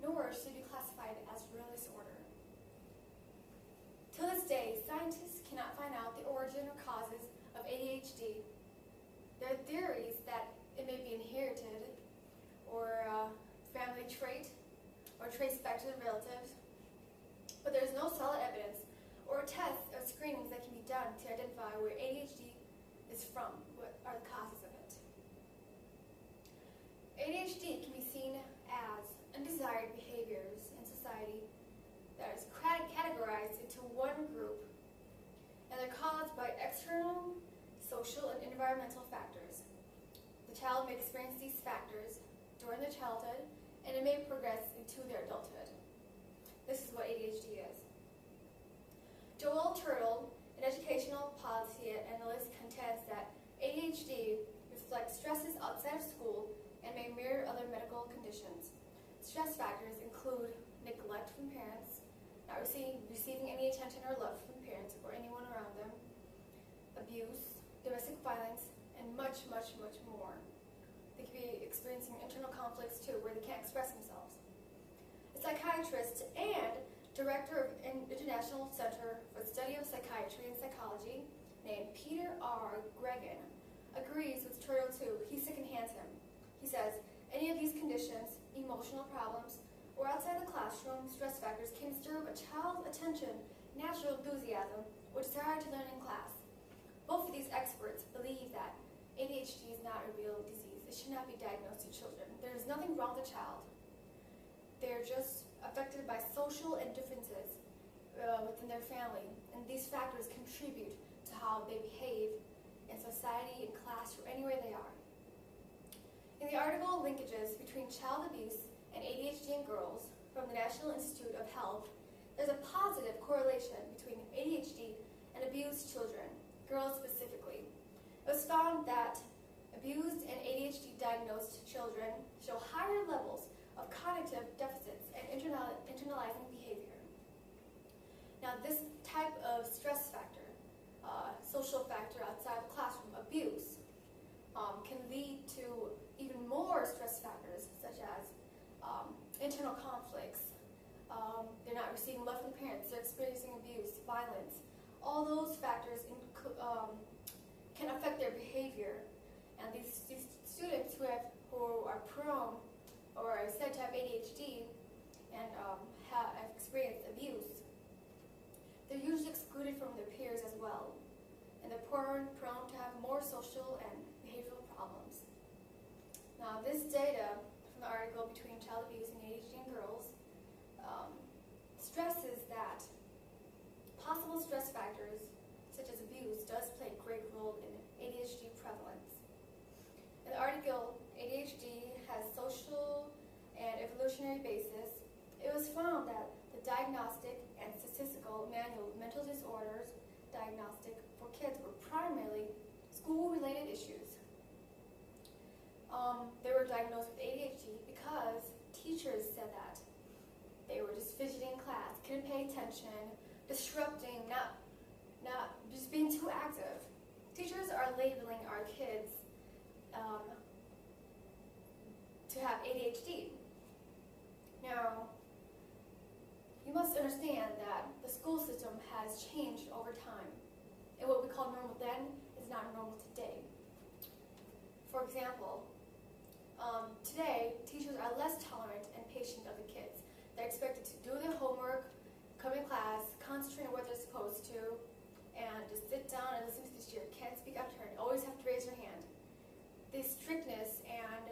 nor should it be classified as real disorder. To this day, scientists cannot find out the origin or causes of ADHD. There are theories that it may be inherited, or a family trait, or traced back to the relatives, but there is no solid evidence or tests or screenings that can be done to identify where ADHD is from, what are the causes of it. ADHD can be seen as undesired behaviors in society that is categorized into one group, and they're caused by external, social, and environmental factors. The child may experience these factors during their childhood, and it may progress into their adulthood. This is what ADHD is. Joel Turtle, an educational policy analyst, contends that ADHD reflects stresses outside of school and may mirror other medical conditions. Stress factors include neglect from parents, not receiving any attention or love from parents or anyone around them, abuse, domestic violence, and much, much, much more. They could be experiencing internal conflicts too, where they can't express themselves. A psychiatrist and director of International Center for the Study of Psychiatry and Psychology, named Peter R. Gregan, agrees with Turtle too. He secondhands him. He says, any of these conditions, emotional problems, or outside the classroom stress factors can disturb a child's attention, natural enthusiasm, or desire to learn in class. Both of these experts believe that ADHD is not a real disease. It should not be diagnosed in children. There is nothing wrong with the child. They're just affected by social differences within their family, and these factors contribute to how they behave in society, in class, or anywhere they are. In the article, Linkages Between Child Abuse and ADHD in Girls from the National Institute of Health, there's a positive correlation between ADHD and abused children, girls specifically. It was found that abused and ADHD diagnosed children show higher levels of cognitive deficits and internalizing behavior. Now, this type of stress factor, social factor outside the classroom, abuse, can lead to even more stress factors such as internal conflicts. They're not receiving love from parents. They're experiencing abuse, violence. All those factors can affect their behavior. And these students who are prone or are said to have ADHD and have experienced abuse, they're usually excluded from their peers as well. And they're prone to have more social and behavioral problems. Now, this data from the article Between Child Abuse and ADHD in Girls stresses that possible stress factors such as abuse does play a great role in ADHD prevalence. In the article, ADHD has social and evolutionary basis. It was found that the Diagnostic and Statistical Manual of Mental Disorders diagnostic for kids were primarily school-related issues. They were diagnosed with ADHD because teachers said that they were just fidgeting in class, couldn't pay attention, disrupting, not just being too active. Teachers are labeling our kids to have ADHD. Now, you must understand that the school system has changed over time, and what we call normal then is not normal today. For example, today, teachers are less tolerant and patient of the kids. They're expected to do their homework, come in class, concentrate on what they're supposed to, and just sit down and listen to the teacher. Can't speak up to her, and always have to raise your hand. This strictness and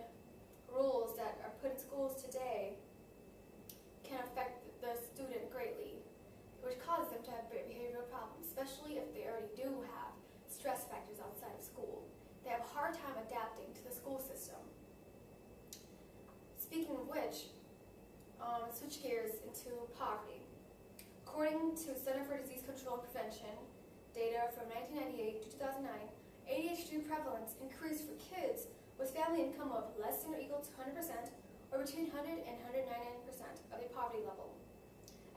rules that are put in schools today can affect the student greatly, which causes them to have behavioral problems, especially if they already do have stress factors outside of school. They have a hard time adapting to the school system. Speaking of which, switch gears into poverty. According to Center for Disease Control and Prevention, data from 1998 to 2009, ADHD prevalence increased for kids with family income of less than or equal to 100% or between 100 and 199% of the poverty level.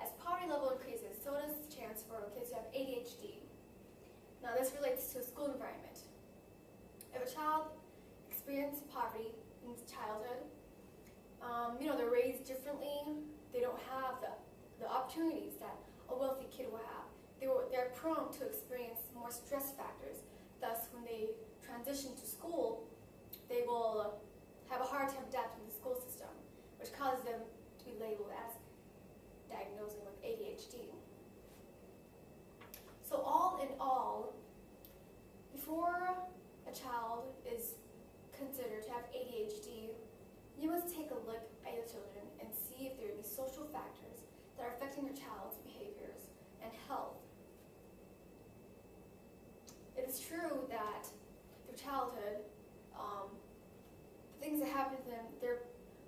As poverty level increases, so does the chance for kids to have ADHD. Now, this relates to a school environment. If a child experiences poverty in childhood, they're raised differently. They don't have the opportunities that a wealthy kid will have. They're prone to experience more stress factors. Thus, when they transition to school, they will have a hard time adapting to the school system, which causes them to be labeled as diagnosing with ADHD. So all in all, before a child is considered to have ADHD, you must take a look at your children and see if there are any social factors that are affecting your child's behaviors and health. It is true that through childhood, the things that happen to them, they're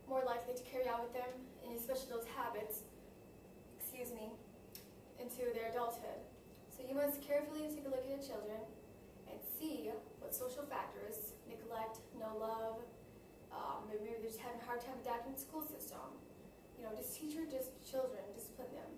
more likely to carry out with them, and especially those habits, into their adulthood. So you must carefully take a look at your children and see what social factors, neglect, no love, maybe they're just having a hard time adapting to the school system. Just teach your children, discipline them.